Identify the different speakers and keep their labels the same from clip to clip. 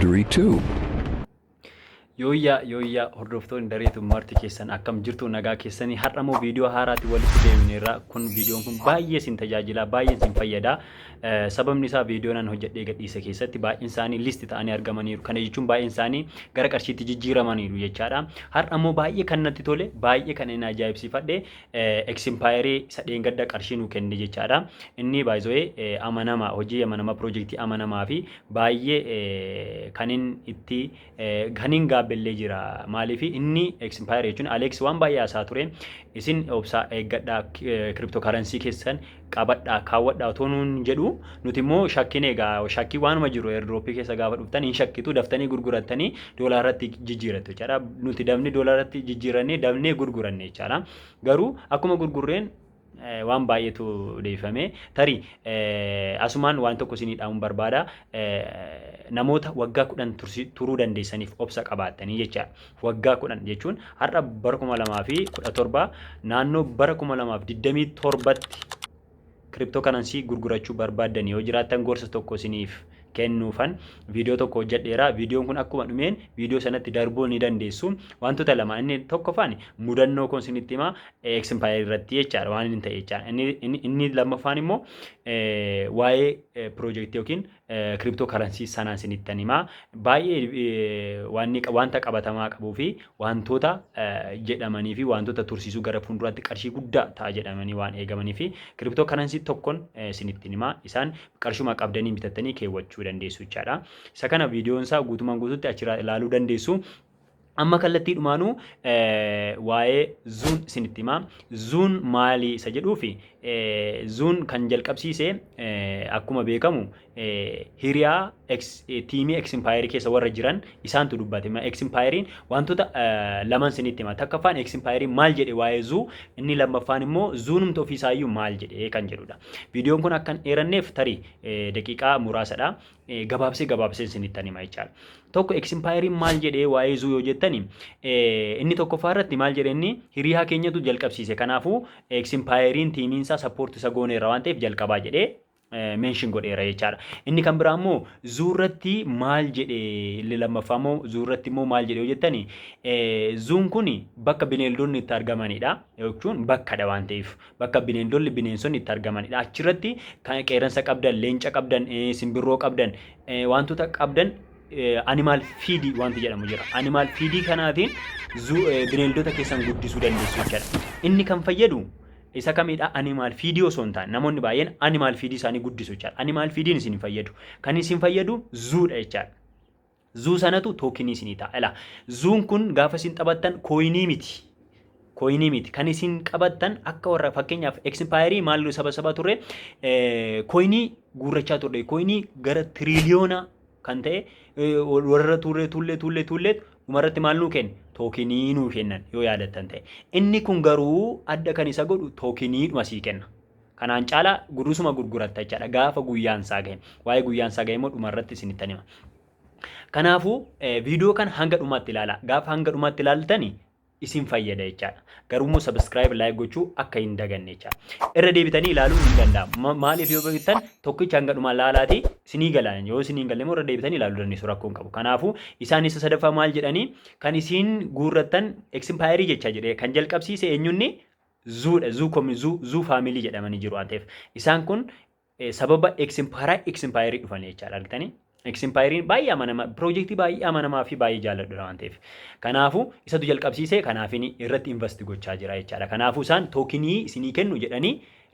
Speaker 1: History too.
Speaker 2: Yooyyaa hordoftoonni dareetu marti keessan akkam jirtu nagaa keessanii har'a moo viidiyoo haaraatti walitti deebineerra kun viidiyoon kun baay'ee sin tajaajila baay'ee sin fayyada sababni isaa viidiyoon an hojjedhee gadhiise keessatti baay'een isaanii listi ta'anii argamaniiru kana jechuun baay'een isaanii gara qarshiitti jijjiiramaniiru jechaadha har'a moo baay'ee kan natti tole baay'ee kan inni ajaa'ibsiifadhe Eximpirii sadeen gadda qarshii nu kenne jechaadha inni baay'ee amanama hojii amanama piroojeektii amanamaa fi baay'ee kan inni itti ganin bellee jira maaliif inni Eximpirii jechuun Alex waan baay'ee haasaa ture isin obsaa eeggadhaa cryptocurrency keessan qabadhaa kaawwadhaa otoo nuun jedhu nuti immoo shakkiin egaa shakkii waanuma jiru airdroppii keessa gaafa dhuftan hin shakkitu daftanii gurgurattanii doolaarratti jijjiirattu jechaadha nuti dafnee doolaarratti jijjiirannee dafnee gurguranne jechaadha garuu akkuma gurgurreen waan baay'eetu deefame tarii asumaan waan tokko isinii dhaamuun barbaada namoota waggaa 10 turuu dandeessaniif obsa qabaattanii jechaadha waggaa 10 jechuun har'a bara 2017 naannoo bara 2027tti cryptocurrency gurgurachuu barbaaddanii yoo jiraattan gorsa tokko isiniif kennuufan viidiyoo tokko hojjedheera viidiyoon kun akkuma dhumeen viidiyoo sanatti darbuu ni dandeessu wantoota lama inni tokkoffaan mudannoo kun isinitti hima Eximpirii irratti jechaadha waan inni ta'e jechaadha inni lammaffaan immoo waa'ee piroojeektii yookiin cryptocurrency sanaan isinitti hima baay'ee wanta qabatamaa qabuu fi wantoota jedhamanii fi wantoota tursiisuu gara fuulduraatti qarshii guddaa ta'a jedhamanii waan eegamanii fi cryptocurrency tokkoon isinitti hima isaan qarshuma qabdanii bitattanii keewwachuu dandeessu jechaadha isa kana viidiyoon isaa guutumaan guutuutti achirraa ilaaluu dandeessu amma kallattii dhumaanuu waa'ee zuun isinitti hima zuun maali isa jedhuufi zuun kan jalqabsiise akkuma beekamu hiriyaa tiimii Eximpirii keessa warra jiran isaantu dubbate Eximpirii wantoota laman isinitti hima takkaffaan Eximpirii maal jedhe waa'ee zuu inni lammaffaan immoo zuunumti ofiisaayyuu maal jedhe kan jedhudha viidiyoon kun akkan dheeranneef tarii daqiiqaa muraasadha gabaabsee isinitti hima jechaadha tokko Eximpirii maal jedhe waa'ee zuu yoo jettani inni tokkoffaa irratti maal jedhe inni hiriyaa keenyatu jalqabsiise kanaafuu Eximpiriin tiimiin isaa sappoortii isa gooneera waan ta'eef jalqabaa jedhee mention godheera jechaadha inni kan biraa immoo zuurratti maal jedhe lammaffaa immoo zuurratti immoo maal jedhe yoo jettani zuun kun bakka bineeldonni itti argamanidha jechuun bakkadha waan ta'eef bakka bineensonni itti argamanidha achirratti kan qeeransa qabdan leenca qabdan simbirroo qabdan wantoota qabdan animal feedii wanti jedhamu jira animal feedii kanaatiin bineeldota keessan guddisuu dandeessu jechaadha inni kan fayyadu isa kamidha animal feedii osoo hin taane namoonni baay'een animal feedii isaanii guddisu jechaadha animal feediin isin fayyadu kan isin fayyadu zuudha jechaadha zuu sanatu tookinii isinii ta'a zuun kun gaafa isin taphattan kooyinii miti kan isin qabattan akka warra fakkeenyaaf Eximpirii maal saba turre kooyinii guurrachaa turre kooyinii gara tiriliyoona kan ta'e warra tullee dhumarratti maal nuu kenne tookinii nuu kennan yoo yaadattan ta'e inni kun garuu adda kan isa godhu tookinii dhuma sii kenna kanaan caalaa gurrusuma gurguratta jechaadha gaafa guyyaan isaa gahe waa'ee guyyaan isaa gahe immoo dhumarratti isinitti hima kanaafuu viidiyoo kan hanga dhumaatti ilaala gaafa hanga dhumaatti ilaaltani isin fayyada jechaadha garuu subscribe like gochuu akka hin daganne jechaadha irra deebitanii ilaaluun ni danda'ama maaliif yoo beektan tokkicha hanga dhumaa laalaati isinii galaan yoo isinii galle immoo irra deebitanii ilaaluu dandeessu rakkoon qabu kanaafuu isaan isa sadaffaa maal jedhanii kan isin guurrattan Eximpirii jecha jedhee kan jalqabsiise eenyunni zuudha zuu faamilii jedhamanii jiru waan ta'eef isaan kun sababa Eximpirii dhufan jechaadha argitanii Eximpirii baay'ee amanamaa piroojeektii baay'ee amanamaa fi baay'ee jaalladhudha waan ta'eef kanaafuu isatu jalqabsiise kanaafin irratti invest gochaa jira jechaadha kanaafuu isaan tookinii isinii kennu jedhanii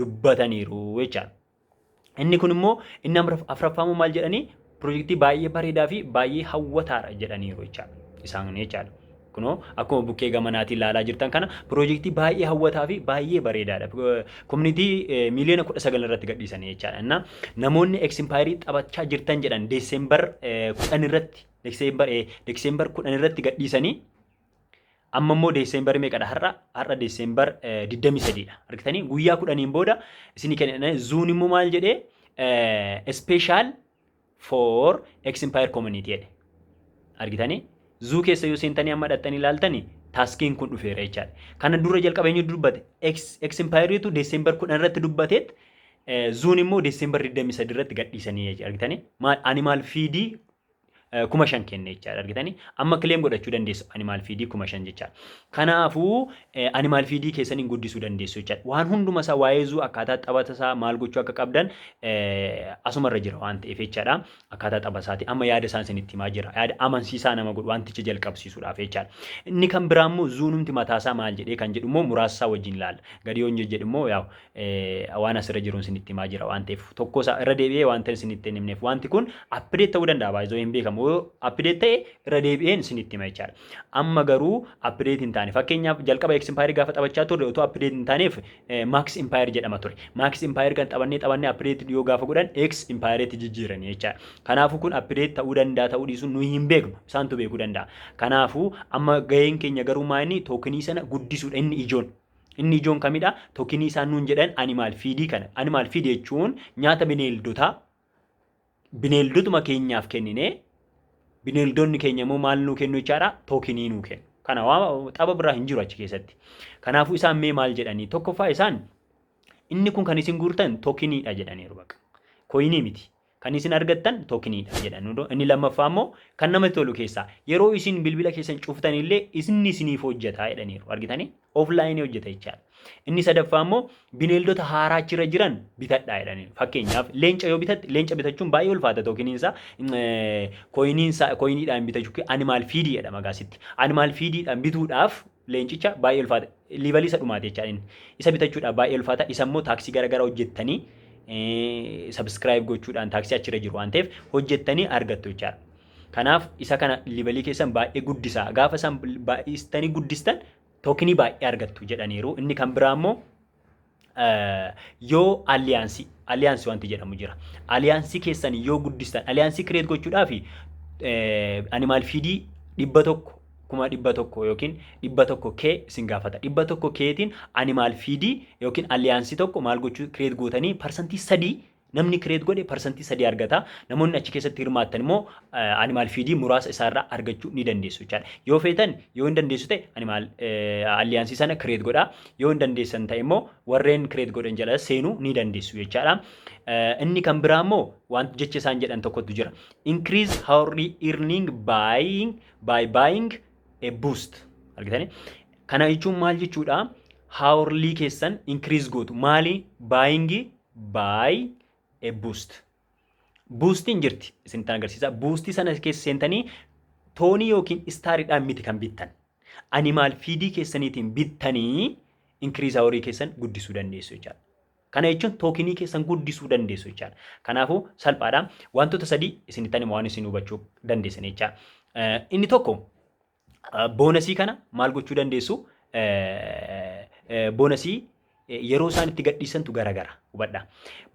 Speaker 2: dubbataniiru jechaadha inni kun immoo inni afuraffaamu maal jedhanii piroojeektii baay'ee bareedaa fi baay'ee hawwataadha jedhaniiru jechaadha isaan jechaadha kunoo akkuma bukkee gamanaatiin ilaalaa jirtan kana piroojeektii baay'ee hawwataa fi baay'ee bareedaadha koominitii miliyoona 19 irratti gadhiisanii jechaadha እና namoonni Eximpirii taphachaa jirtan jedhan Desembar 10 irratti Desembar 10 irratti gadhiisanii amma immoo Desembar meeqadha har'a Desembar 23 dha argitanii guyyaa 10 booda isinii kennan zuun immoo maal jedhee special for Eximpirii community jedhe argitanii zuu keessa yoo seentanii amma dhattanii ilaaltanii taaskiin kun dhufeera jechaadha. Kana dura jalqabeenyu dubbate Expiriitu Desembar 10 irratti dubbateet zuun immoo Desembar 23 irratti gadhiisanii argitanii animal feedii 5,000 kenne jechaadha argitanii amma kileem godhachuu dandeessu animal feedii 5,000 jechaadha. Kanaafuu animal feedii keessaniin guddisuu dandeessu jechaadha. Waan hunduma isaa waa'ee zuu akkaataa taphata isaa maal gochuu akka qabdan asumarra jira waan ta'eef jechaadha. Akkaataa tapha isaati amma yaada isaan isinitti himaa jira. Yaada amansiisaa nama godhu wanticha jalqabsiisuudhaaf jechaadha. Inni kan biraa immoo zuunumti mataasaa maal jedhee kan jedhu immoo muraasa isaa wajjin ilaalla. Gadi yoo jedhu immoo waan asirra jiruun isinitti himaa jira waan ta'eef tokko isaa irra deebi'ee waan ta'e isinitti hin himneef wanti kun appideet ta'uu danda'a baay'ee hin beekamu. Appideet ta'e irra deebi'een isinitti hima jechaadha. Amma garuu appideet hin taane fakkeenyaaf jalqaba X Empire gaafa taphachaa turre otoo appideet hin taaneef Max Empire jedhama ture. Max Empire kan taphannee appideet yoo gaafa godhan X Empireetti jijjiiranii jechaadha. Kanaafuu kun appideet ta'uu danda'a ta'uu dhiisuu nuyi hin beeknu isaantu beekuu danda'a. Kanaafuu amma gaheen keenya garuu maayini tookinii sana guddisuudha inni ijoon. Inni ijoon kamidha? Tookinii isaan nuun jedhan animal feedii kana. Animal feed jechuun nyaata bineeldotaa bineeldotuma keenyaaf kennine bineeldonni keenya immoo maal nuu kennu jechaadha? Tookinii nuu kennu. Kana waa tapha biraa hin jiru achi keessatti. Kanaafuu isaan mee maal jedhanii tokkoffaa isaan inni kun kan isin guurtan tookiniidha jedhaniiru baqa. Koyinii miti. Kan isin argattan tookiniidha jedhanu. Inni lammaffaa immoo kan namatti tolu keessaa yeroo isin bilbila keessan cuftan illee isinni isiniif hojjetaa jedhaniiru. Argitanii? Offline hojjeta jechaadha. Inni sadaffaa immoo bineeldota haaraa achirra jiran bitadhaa jedhaniiru. Fakkeenyaaf leenca yoo bitatte leenca bitachuun baay'ee ulfaata tookiniinsa. Koyiniidhaan bitachuu animal feedii jedhama gaasitti. Animal feediidhaan bituudhaaf leencicha baay'ee ulfaata. Liivalii isa dhumaate jechaadha. Isa bitachuudhaaf baay'ee ulfaata. Isa immoo taaksii garaagaraa hojjettanii subscribe gochuudhaan taaksii achirra jiru waan ta'eef hojjettanii argattu jechaadha. Kanaaf isa kana liivalii keessan baay'ee guddisaa. Gaafa isaan baay'istanii guddistan tookinii baay'ee argattu jedhaniiru. Inni kan biraa immoo yoo aliyaansii wanti jedhamu jira. Aliyaansii keessan yoo guddistan aliyaansii kireet gochuudhaaf animal feedii 100 yookiin 100 kee isin gaafata. 100 keetiin animal feedii yookiin aliyaansii tokko maal gochuu kireet gootanii parsantii 3 namni kireet godhe parsantii 3 argata. Namoonni achi keessatti hirmaattan immoo animal feedii muraasa isaarraa argachuu ni dandeessu jechaadha. Yoo feetan yoo hin dandeessu ta'e animal aliyaansii sana kireet godhaa. Yoo hin dandeessan ta'e immoo warreen kireet godhan jala seenuu ni dandeessu jechaadha. Inni kan biraa immoo wanti jecha isaan jedhan tokkotu jira. Increase hourly earning by buying a boost. Argitanii? Kana jechuun maal jechuudha? Hourly keessan increase gootu. Maali? Buying by a boost. Boostiin jirti isinitti agarsiisa. Boostii sana keessa seentanii toonii yookiin istaariidhaan miti kan bittan. Animal feedii keessaniitiin bittanii increase hourly keessan guddisuu dandeessu jechaadha. Kana jechuun tookinii keessan guddisuu dandeessu jechaadha. Kanaafuu salphaadha. Wantoota sadii isinitti waan isin hubachuu dandeessan jechaadha. Inni tokko boonasii kana maal gochuu dandeessu? Boonasii yeroo isaan itti gadhiisantu garagara hubadha.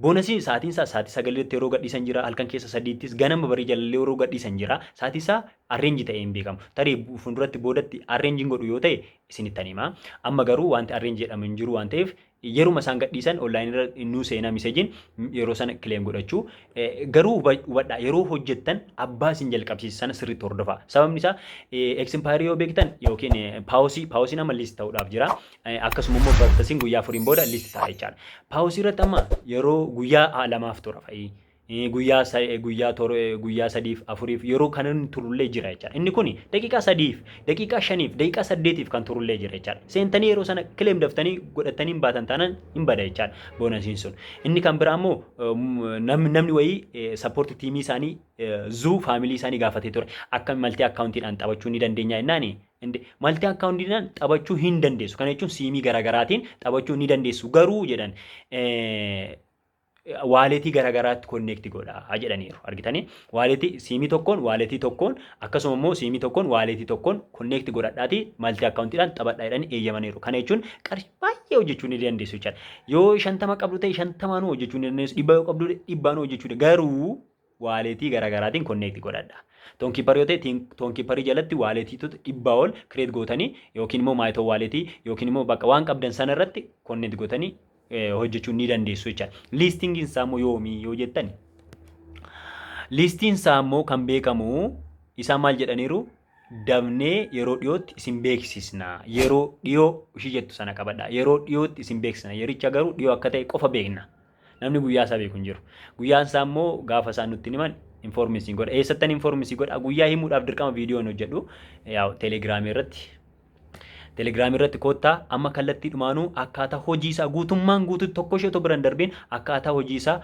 Speaker 2: Boonasii sa'aatiin isaa sa'aatii 9tti yeroo gadhiisan jira, halkan keessa 8ttis ganama barii jalallee yeroo gadhiisan jira. Sa'aatii isaa arreenji ta'ee hin beekamu. Tarii fuulduratti boodatti arreenjiin godhu yoo ta'e isinitti hima. Amma garuu wanti arreenji jedhamu hin jiru waan ta'eef yeruma isaan gadhiisan online irra innuu seenaa miseejiin yeroo sana kileem godhachuu garuu hubadha yeroo hojjettan abbaa isin jalqabsiisa sana sirriitti hordofaa. Sababni isaa X Empire yoo beektan yookiin paawusii nama liist ta'uudhaaf jira. Akkasuma immoo bartasiin guyyaa afuriin booda liist ta'a jechaadha. Paawusii irratti amma yeroo guyyaa 2 tura fa'i. Guyyaa 3 4 yeroo kanan turullee jira jechaadha. Inni kun daqiiqaa 3 daqiiqaa 5 daqiiqaa 8 kan turullee jira jechaadha. Seentanii yeroo sana kileem daftanii godhatanii baatan taanaan hin bada jechaadha boonasiin sun. Inni kan biraa immoo namni wayii sappoortii tiimii isaanii zuu faamilii isaanii gaafatee ture. Akka maltii akkaawuntiidhaan taphachuu ni dandeenya jennaani. Maltii akkaawuntiidhaan taphachuu hin dandeessu. Kana jechuun siimii garaagaraatiin taphachuu ni dandeessu. Garuu jedhan waaletii garagaraatti konneekti godhaa jedhaniiru. Argitanii? Waaletii siimii tokkoon waaletii tokkoon akkasuma immoo siimii tokkoon waaletii tokkoon konneekti godhadhaati maltii akkaawuntiidhaan taphadhaa jedhanii eeyyamaniiru. Kana jechuun qarshii baay'ee hojjechuu ni dandeessu jechaadha. Yoo 50 qabdu ta'e 50 hojjechuu ni dandeessu. 100 yoo qabdu 100 hojjechuu ni garuu waaletii garagaraatiin konneekti godhadhaa. Toonkiiparii yoo ta'e toonkiiparii jalatti waaleetiitu 100 ol kireet gootanii yookiin immoo maayitoo waaletii yookiin immoo bakka waan qabdan sana irratti konneekti gootanii hojjechuu ni dandeessu jechaadha. Liistingiin isaa immoo yoomii yoo jettan liistiin isaa immoo kan beekamu isaa maal jedhaniiru dabnee yeroo dhiyootti isin beeksisna. Yeroo dhiyoo ishii jettu sana qabadha. Yeroo dhiyootti isin beeksisna. Yericha garuu dhiyoo akka ta'e qofa beekna. Namni guyyaa isaa beeku hin jiru. Guyyaan isaa immoo gaafa isaan nutti himan informisi godha. Eessattan informisi godha guyyaa himuudhaaf dirqama viidiyoon hojjedhu yaa telegiraamii irratti koottaa amma kallattii dhumaanuu akkaataa hojii isaa guutummaan guutuu tokko ishee otoo biran darbiin akkaataa hojii isaa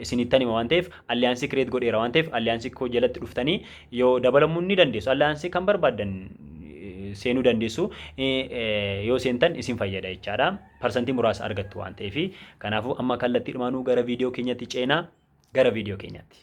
Speaker 2: isinittan hima waan ta'eef alliyaansii kireet godheera waan ta'eef alliyaansii koo jalatti dhuftanii yoo dabalamuu ni dandeessu. Alliyaansii kan barbaadan seenuu dandeessu yoo seentan isin fayyada jechaadha. Parsantii muraasa argattu waan ta'eef kanaafuu amma kallattii dhumaanuu gara viidiyoo keenyatti ceenaa gara viidiyoo keenyatti.